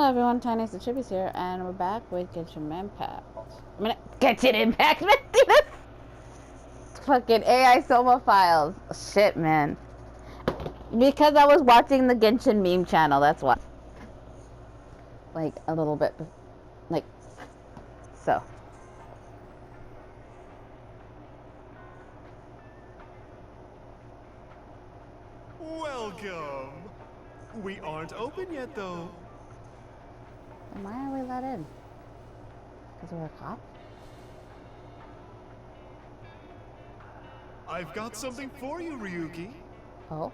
Hello everyone, Tiniestofchibis here, and we're back with Genshin Impact. Genshin Impact, this fucking AI Soma files. Shit, man. Because I was watching the Genshin meme channel, that's why. Like, a little bit, like, so. Welcome. We aren't open yet, though. And why are we let in? Because we're a cop? I've got something for you, Ryuki. Oh?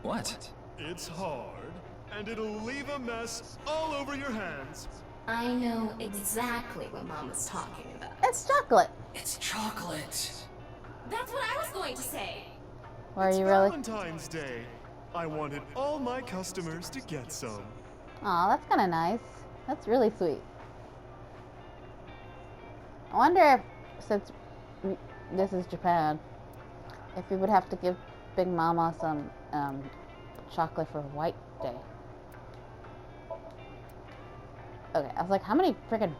What? It's hard, and it'll leave a mess all over your hands. I know exactly what Mom was talking about. It's chocolate. It's chocolate. That's what I was going to say. Or are It's you really? Valentine's Day. I wanted all my customers to get some. Aw, that's kind of nice. That's really sweet. I wonder if, since this is Japan, if we would have to give Big Mama some chocolate for White Day. Okay, I was like, how many freaking...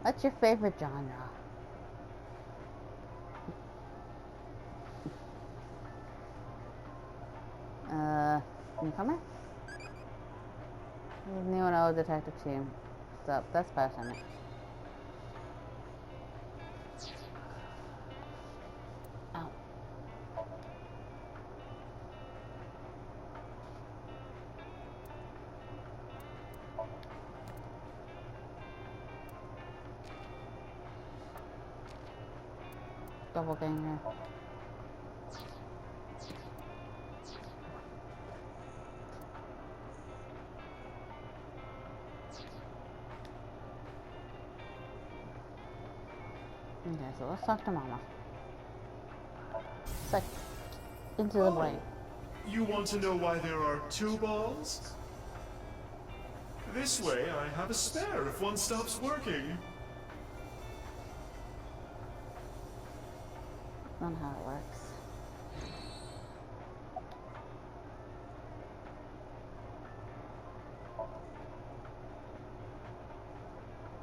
What's your favorite genre? Newcomer? New and old detective team. So, that's passionate. Ow. Double ganger. Okay, so let's talk to Mama. Like, into the brain. You want to know why there are two balls? This way, I have a spare if one stops working. That's not how it works.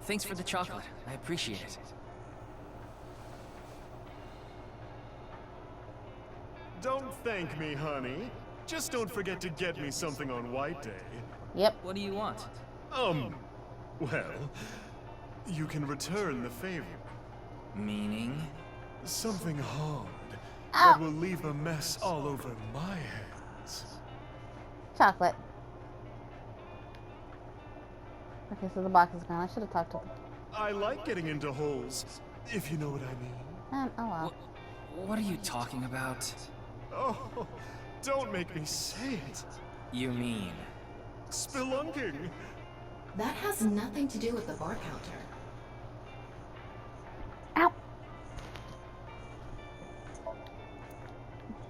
Thanks for the chocolate. I appreciate it. Don't thank me, honey. Just don't forget to get me something on White Day. Yep. What do you want? Well, you can return the favor. Meaning? Something hard Ow. that will leave a mess all over my hands. Chocolate. Okay, so the box is gone. I should have talked to them. I like getting into holes, if you know what I mean. Oh well. What are you talking about? Oh, don't make me say it. You mean? Spelunking. That has nothing to do with the bar counter. Ow!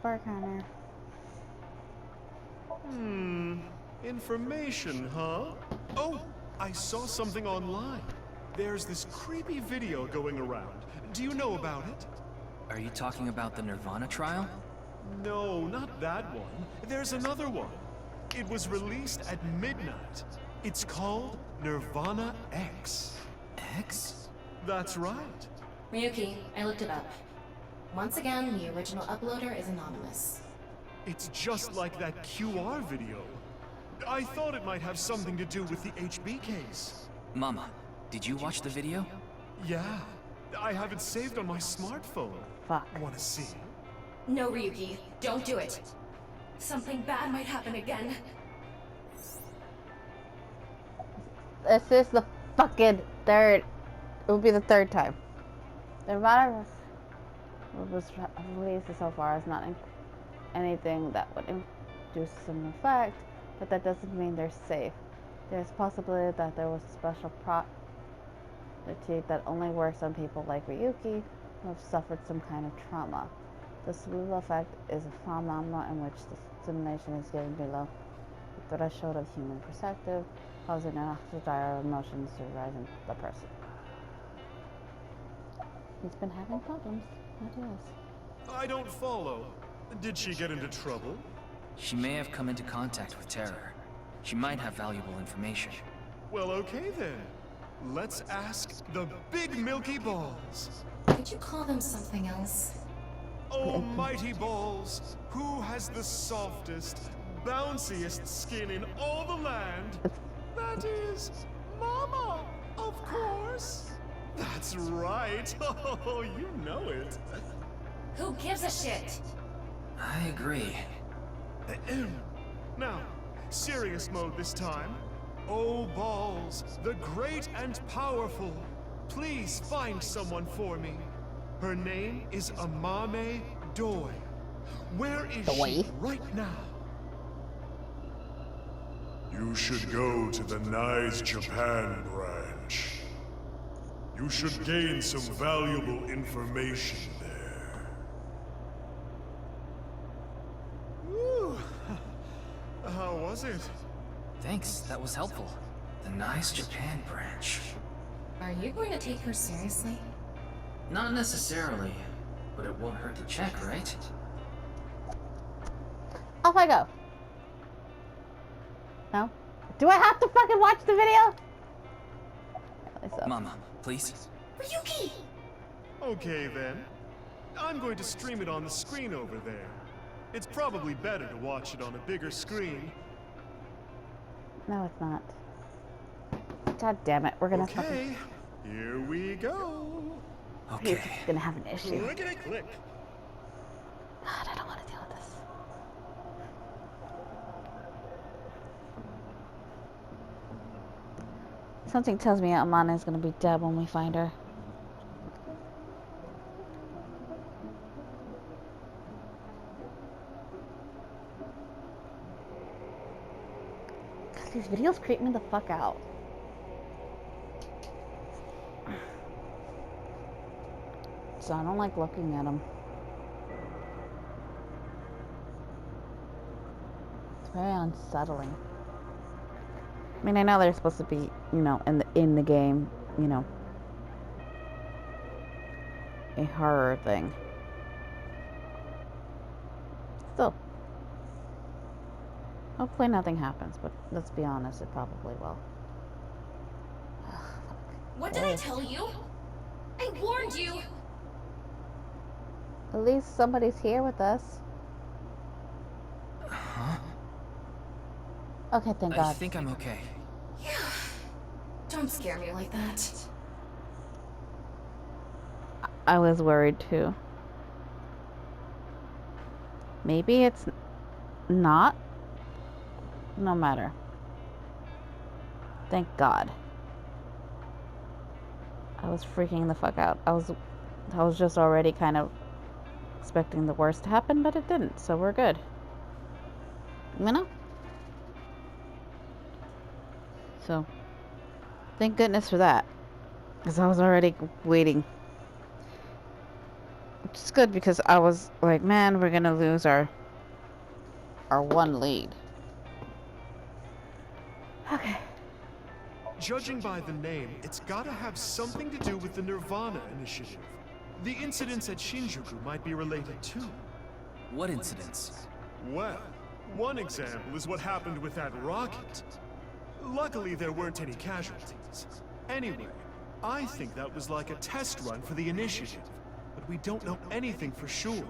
Bar counter. Information, huh? Oh, I saw something online. There's this creepy video going around. Do you know about it? Are you talking about the nirvanA trial? No, not that one. There's another one. It was released at midnight. It's called nirvanA X. X? That's right. Ryuki, I looked it up. Once again, the original uploader is anonymous. It's just like that QR video. I thought it might have something to do with the HB case. Mama, did you watch the video? Yeah, I have it saved on my smartphone. Fuck. Wanna see? No, Ryuki, don't do it. Something bad might happen again. This is the fucking third. It will be the third time. The virus was released so far as not anything that would induce some effect, but that doesn't mean they're safe. There's a possibility that there was a special property that only works on people like Ryuki who have suffered some kind of trauma. The Swoola effect is a phenomenon in which the stimulation is given below the threshold of human perspective, causing an dire emotions to arise in the person. He's been having problems. What else? I don't follow. Did she get into trouble? She may have come into contact with terror. She might have valuable information. Well, okay then. Let's ask the big milky balls. Could you call them something else? Oh, mighty balls, who has the softest, bounciest skin in all the land? That is Mama, of course. That's right. Oh, you know it. Who gives a shit? I agree. Now, serious mode this time. Oh, balls, the great and powerful, please find someone for me. Her name is Amame Doi. Where is she right now? You should go to the Nice Japan branch. You should gain some valuable information there. Woo. How was it? Thanks, that was helpful. The Nice Japan branch. Are you going to take her seriously? Not necessarily, but it won't hurt to check, right? Off I go. No? Do I have to fucking watch the video? Mama, please. Ryuki! Okay then. I'm going to stream it on the screen over there. It's probably better to watch it on a bigger screen. No, it's not. God damn it, we're gonna fucking... Okay, here we go. He's Okay. gonna have an issue. Clickety-click. God, I don't want to deal with this. Something tells me Amana is gonna be dead when we find her. God, these videos creep me the fuck out. So I don't like looking at them. It's very unsettling. I mean, I know they're supposed to be, you know, in the game, you know, a horror thing. Still, hopefully nothing happens, but let's be honest, it probably will. What did I tell you? I warned you! At least somebody's here with us. Huh? Okay, thank I God. think I'm okay. Yeah. Don't scare me like that. I was worried too. Maybe it's not. No matter. Thank God. I was freaking the fuck out. I was just already kind of expecting the worst to happen, but it didn't, so we're good. You know? So, thank goodness for that. Because I was already waiting. Which is good because I was like, man, we're gonna lose our one lead. Okay. Judging by the name, it's gotta have something to do with the nirvanA initiative. The incidents at Shinjuku might be related too. What incidents? Well, one example is what happened with that rocket. Luckily, there weren't any casualties. Anyway, I think that was like a test run for the initiative, but we don't know anything for sure.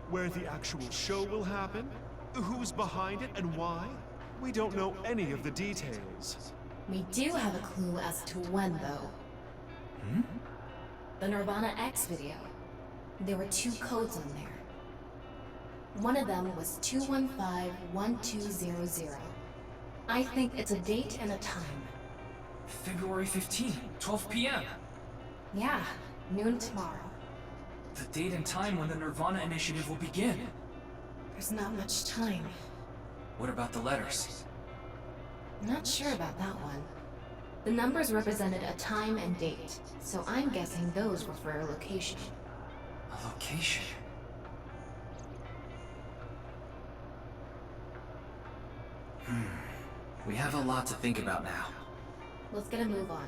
Where the actual show will happen, who's behind it and why, we don't know any of the details. We do have a clue as to when, though. Hmm? The nirvanA X video. There were 2 codes on there. One of them was 215-1200. I think it's a date and a time. February 15, 12 p.m. Yeah, noon tomorrow. The date and time when the nirvanA initiative will begin. There's not much time. What about the letters? Not sure about that one. The numbers represented a time and date, so I'm guessing those were for a location. A location? We have a lot to think about now. Let's get a move on.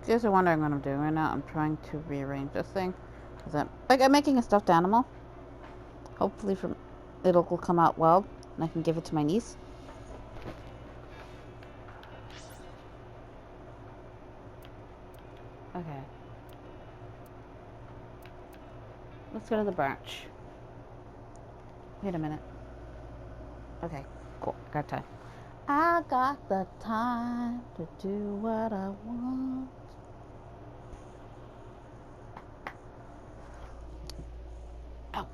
you guys are wondering what I'm doing right now, I'm trying to rearrange this thing. I'm making a stuffed animal. Hopefully it'll come out well, and I can give it to my niece. Okay. Let's go to the branch. Wait a minute. Okay, cool. Got time. I got the time to do what I want. Ow.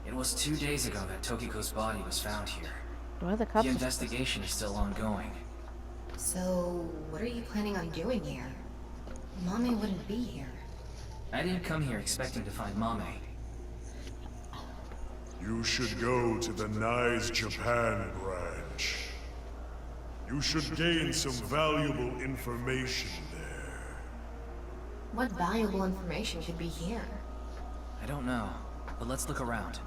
It was 2 days ago that Tokiko's body was found here. Where are the cups? The investigation is still ongoing. So, what are you planning on doing here? Mommy wouldn't be here. I didn't come here expecting to find Mame. You should go to the Nise Japan branch. You should gain some valuable information there. What valuable information could be here? I don't know, but let's look around.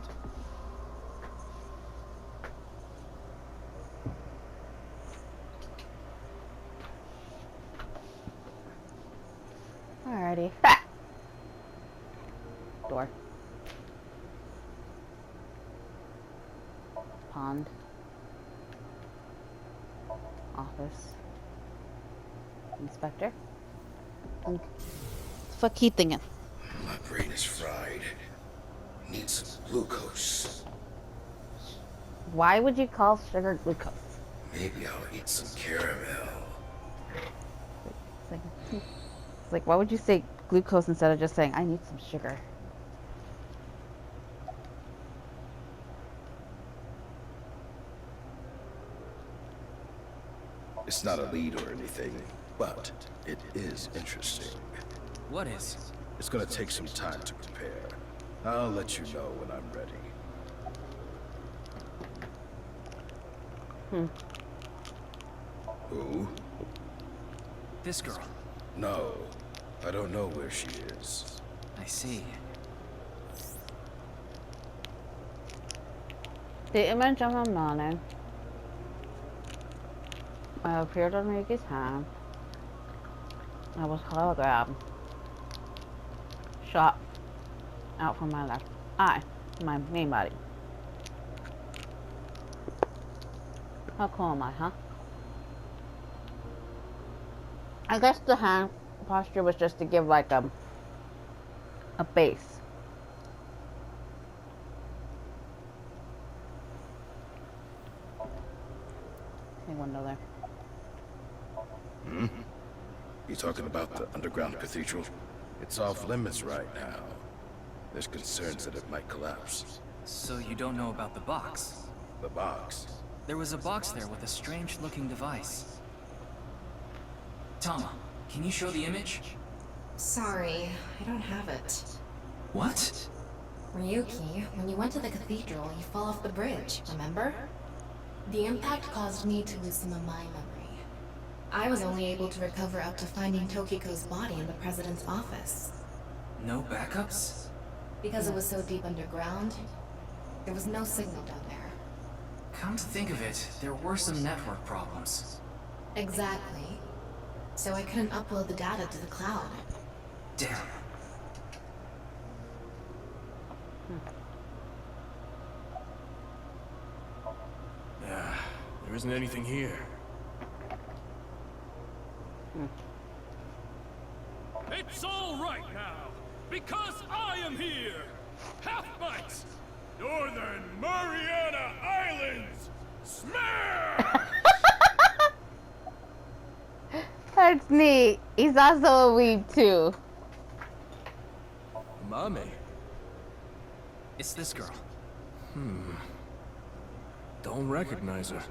Alrighty. Door. Pond. Office. Inspector. And fuck he thinking. My brain is fried. Need some glucose. Why would you call sugar glucose? Maybe I'll eat some caramel. It's like, why would you say glucose instead of just saying, I need some sugar? It's not a lead or anything, but it is interesting. What is? It's gonna take some time to prepare. I'll let you know when I'm ready. Who? This girl. No, I don't know where she is. I see. The image of a morning. I appeared on Ricky's hand. I was hologrammed. Shot out from my left eye, my main body. How cool am I, huh? I guess the hand posture was just to give like a base. Okay, window there. You talking about the underground cathedral? It's off limits right now. There's concerns that it might collapse. So you don't know about the box? The box. There was a box there with a strange-looking device. Tama, can you show the image? Sorry, I don't have it. What? Ryuki, when you went to the cathedral, you fell off the bridge, remember? The impact caused me to lose some of my memory. I was only able to recover up to finding Tokiko's body in the president's office. No backups? Because it was so deep underground, there was no signal down there. Come to think of it, there were some network problems. Exactly. So I couldn't upload the data to the cloud. Damn. There isn't anything here. It's all right now, because I am here! Half-bites! Northern Mariana Islands! Smash! That's neat. He's also a weeb too. Mame. It's this girl. Don't recognize her.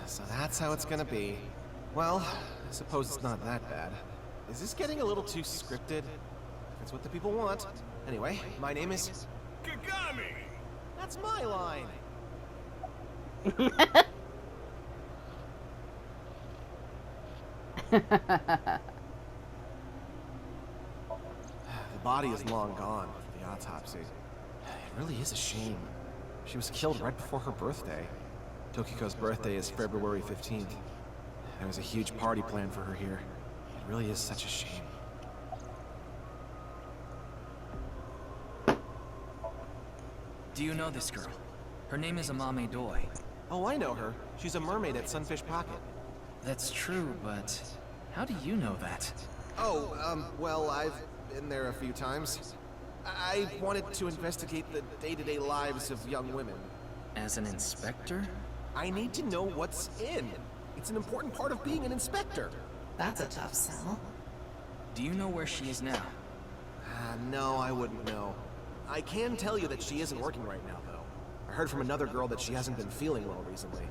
So that's how it's gonna be. Well, I suppose it's not that bad. is this getting a little too scripted? That's what the people want. Anyway, my name is... Kagami! That's my line! The body is long gone for the autopsy. It really is a shame. She was killed right before her birthday. Tokiko's birthday is February 15th. There was a huge party planned for her here. It really is such a shame. Do you know this girl? Her name is Amame Doi. Oh, I know her. She's a mermaid at Sunfish Pocket. That's true, but how do you know that? Oh, well, I've been there a few times. I wanted to investigate the day-to-day lives of young women. As an inspector? I need to know what's in. It's an important part of being an inspector. That's a tough sell. Do you know where she is now? No, I wouldn't know. I can tell you that she isn't working right now, though. I heard from another girl that she hasn't been feeling well recently.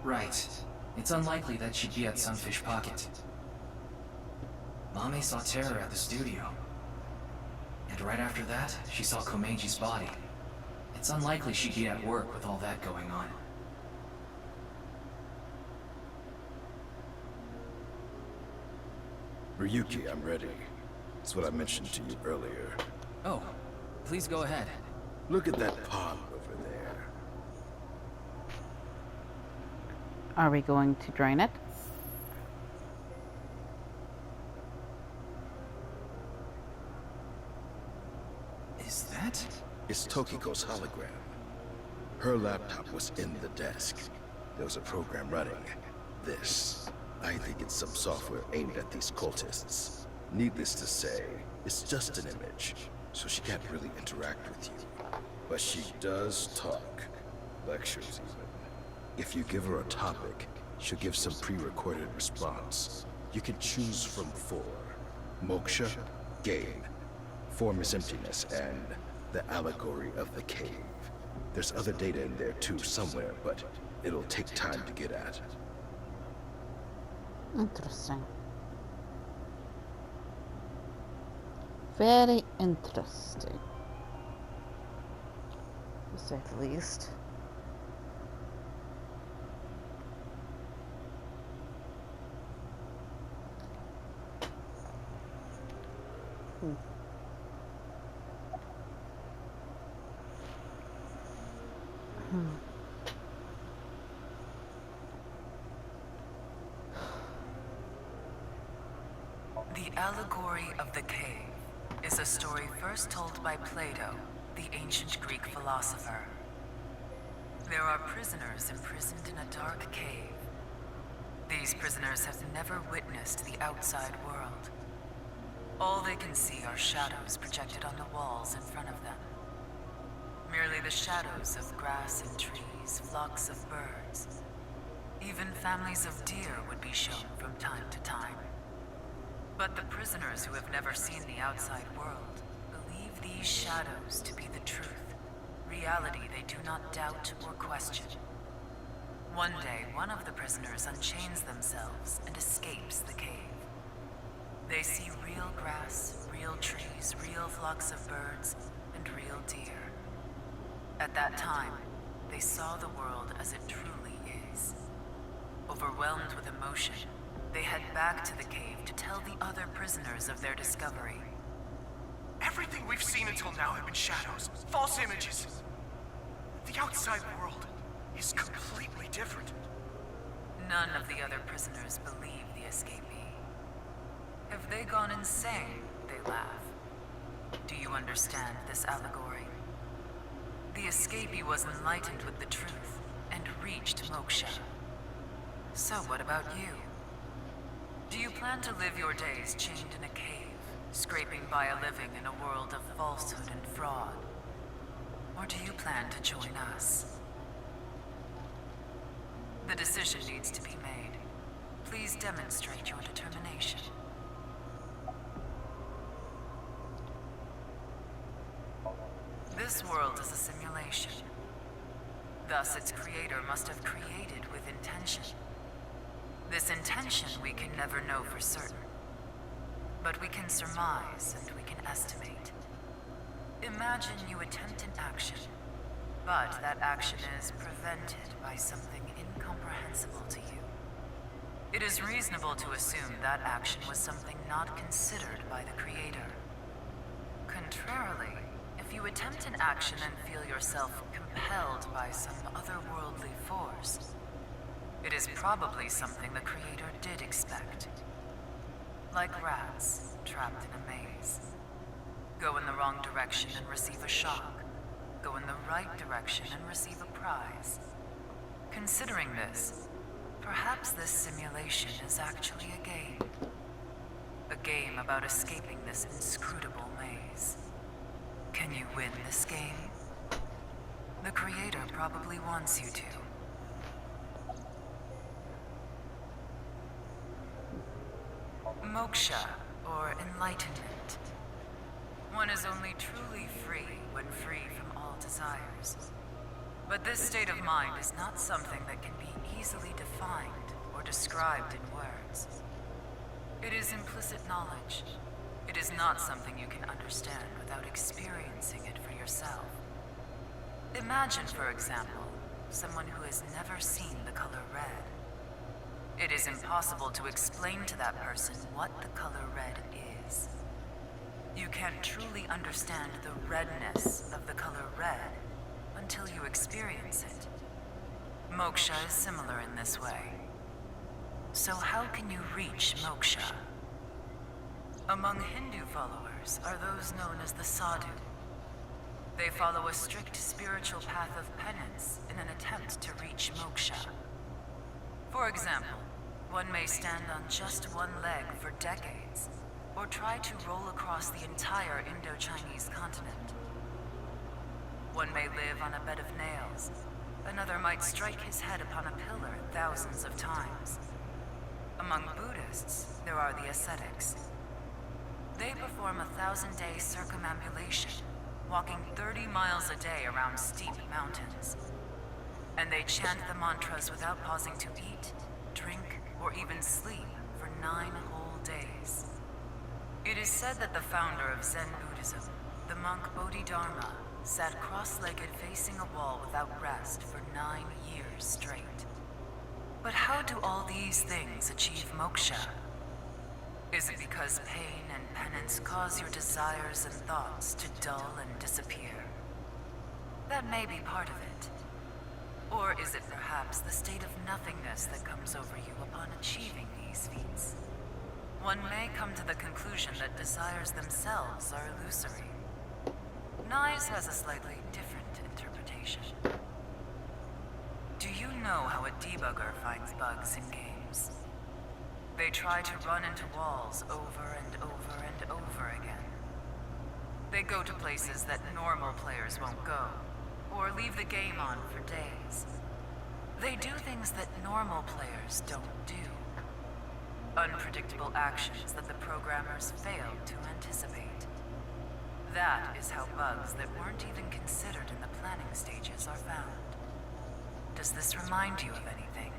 Right. It's unlikely that she'd be at Sunfish Pocket. Mame saw Terror at the studio. And right after that, she saw Komeji's body. It's unlikely she'd be at work with all that going on. Ryuki, I'm ready. It's what I mentioned to you earlier. Oh, please go ahead. Look at that pond over there. Are we going to drain it? Is that? It's Tokiko's hologram. Her laptop was in the desk. There was a program running. This. I think it's some software aimed at these cultists. Needless to say, it's just an image, so she can't really interact with you. But she does talk. Lectures even. If you give her a topic, she'll give some pre-recorded response. You can choose from 4. Moksha, gain. Form is emptiness, and the allegory of the cave. There's other data in there too somewhere, but it'll take time to get at. Interesting. Very interesting. To say the least. The allegory of the cave is a story first told by Plato, the ancient Greek philosopher. There are prisoners imprisoned in a dark cave. These prisoners have never witnessed the outside world. All they can see are shadows projected on the walls in front of them. Merely the shadows of grass and trees, flocks of birds. Even families of deer would be shown from time to time. But the prisoners who have never seen the outside world believe these shadows to be the truth, reality they do not doubt or question. One day, one of the prisoners unchains themselves and escapes the cave. They see real grass, real trees, real flocks of birds, and real deer. At that time, they saw the world as it truly is. Overwhelmed with emotion, they head back to the cave to tell the other prisoners of their discovery. Everything we've seen until now have been shadows, false images. The outside world is completely different. None of the other prisoners believe the escapee. Have they gone insane? They laugh. Do you understand this allegory? The escapee was enlightened with the truth and reached moksha. So what about you? Do you plan to live your days chained in a cave, scraping by a living in a world of falsehood and fraud? Or do you plan to join us? The decision needs to be made. Please demonstrate your determination. This world is a simulation. Thus, its creator must have created with intention. This intention we can never know for certain. But we can surmise and we can estimate. Imagine you attempt an action, but that action is prevented by something incomprehensible to you. It is reasonable to assume that action was something not considered by the Creator. Contrarily, if you attempt an action and feel yourself compelled by some otherworldly force, it is probably something the Creator did expect. Like rats trapped in a maze. Go in the wrong direction and receive a shock. Go in the right direction and receive a prize. Considering this, perhaps this simulation is actually a game. A game about escaping this inscrutable maze. Can you win this game? The Creator probably wants you to. Moksha, or enlightenment. One is only truly free when free from all desires. But this state of mind is not something that can be easily defined or described in words. It is implicit knowledge. It is not something you can understand without experiencing it for yourself. Imagine, for example, someone who has never seen the color red. It is impossible to explain to that person what the color red is. You can't truly understand the redness of the color red until you experience it. Moksha is similar in this way. So how can you reach moksha? Among Hindu followers are those known as the sadhu. They follow a strict spiritual path of penance in an attempt to reach moksha. For example, one may stand on just one leg for decades, or try to roll across the entire Indo-Chinese continent. One may live on a bed of nails. Another might strike his head upon a pillar thousands of times. Among Buddhists, there are the ascetics. They perform a 1,000-day circumambulation, walking 30 miles a day around steep mountains. And they chant the mantras without pausing to eat, drink, or even sleep for 9 whole days. It is said that the founder of Zen Buddhism, the monk Bodhidharma, sat cross-legged facing a wall without rest for 9 years straight. But how do all these things achieve moksha? Is it because pain and penance cause your desires and thoughts to dull and disappear? That may be part of it. Or is it perhaps the state of nothingness that comes over you upon achieving these feats? One may come to the conclusion that desires themselves are illusory. Nyes has a slightly different interpretation. Do you know how a debugger finds bugs in games? They try to run into walls over and over and over again. They go to places that normal players won't go, or leave the game on for days. They do things that normal players don't do. Unpredictable actions that the programmers failed to anticipate. That is how bugs that weren't even considered in the planning stages are found. Does this remind you of anything?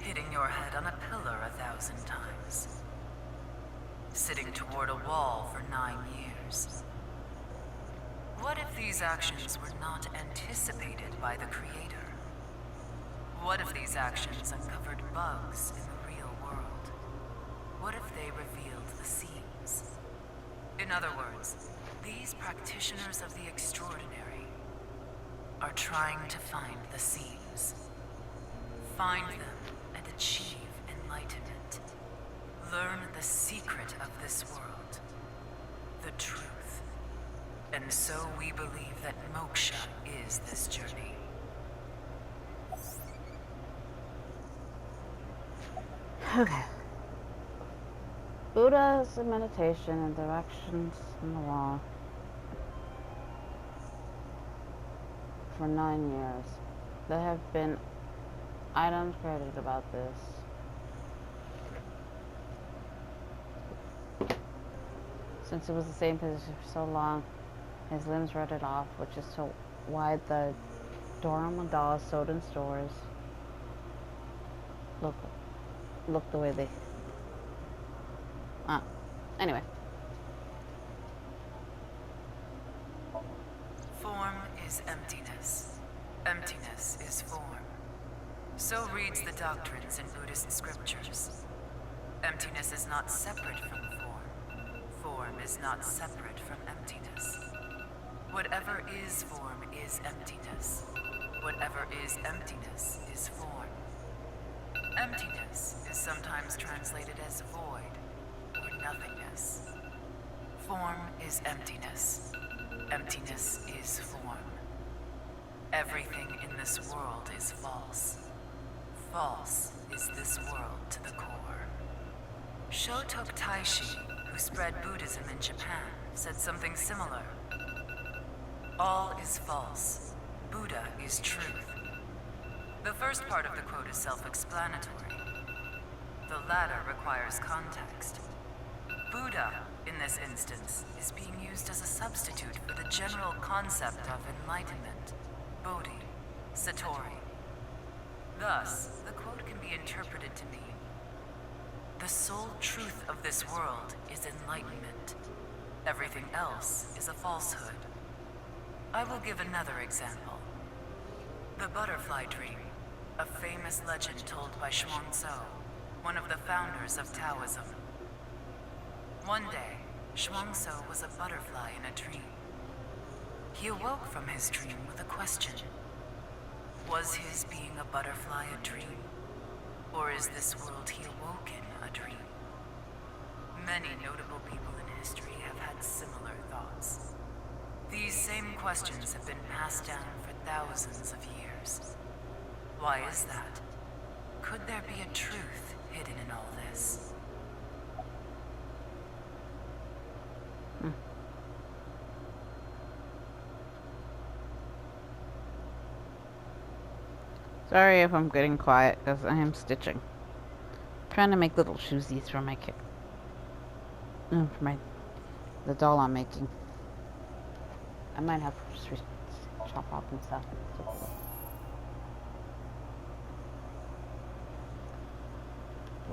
Hitting your head on a pillar 1,000 times. Sitting toward a wall for 9 years. What if these actions were not anticipated by the Creator? What if these actions uncovered bugs in the real world? What if they revealed the seams? In other words, these practitioners of the extraordinary are trying to find the seams. Find them and achieve enlightenment. Learn the secret of this world. The truth. And so we believe that moksha is this journey. Okay. Buddha's meditation and directions on the wall for 9 years. There have been items created about this. Since it was the same position for so long, his limbs rotted off, which is so why the Dorama dolls sold in stores look the way they Anyway. Form is emptiness. Emptiness is form. So reads the doctrines in Buddhist scriptures. Emptiness is not separate from form. Form is not separate from emptiness. Whatever is form is emptiness. Whatever is emptiness is form. Emptiness is sometimes translated as void or nothingness. Form is emptiness. Emptiness is form. Everything in this world is false. False is this world to the core. Shotok Taishi, who spread Buddhism in Japan, said something similar. All is false. Buddha is truth. The first part of the quote is self-explanatory. The latter requires context. Buddha, in this instance, is being used as a substitute for the general concept of enlightenment, Bodhi, Satori. Thus, the quote can be interpreted to mean, the sole truth of this world is enlightenment. Everything else is a falsehood. I will give another example. The butterfly dream, a famous legend told by Zhuangzi, one of the founders of Taoism. One day, Zhuangzi was a butterfly in a dream. He awoke from his dream with a question. Was his being a butterfly a dream? Or is this world he awoke in a dream? Many notable people in history have had similar thoughts. These same questions have been passed down for thousands of years. Why is that? Could there be a truth hidden in all this? Sorry if I'm getting quiet, because I am stitching. Trying to make little shoesies for my kid. For the doll I'm making. I might have to just chop off and stuff.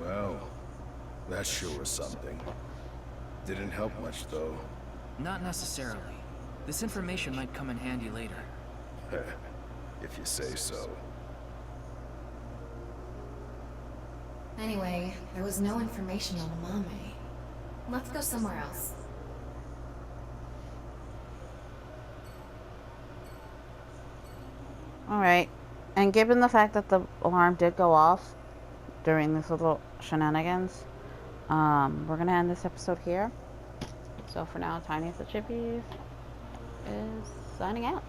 Well, that sure was something. Didn't help much, though. Not necessarily. This information might come in handy later. If you say so. Anyway, there was no information on Mame. Let's go somewhere else. Alright. And given the fact that the alarm did go off during this little shenanigans, we're gonna end this episode here. So for now, Tiniestofchibis is signing out.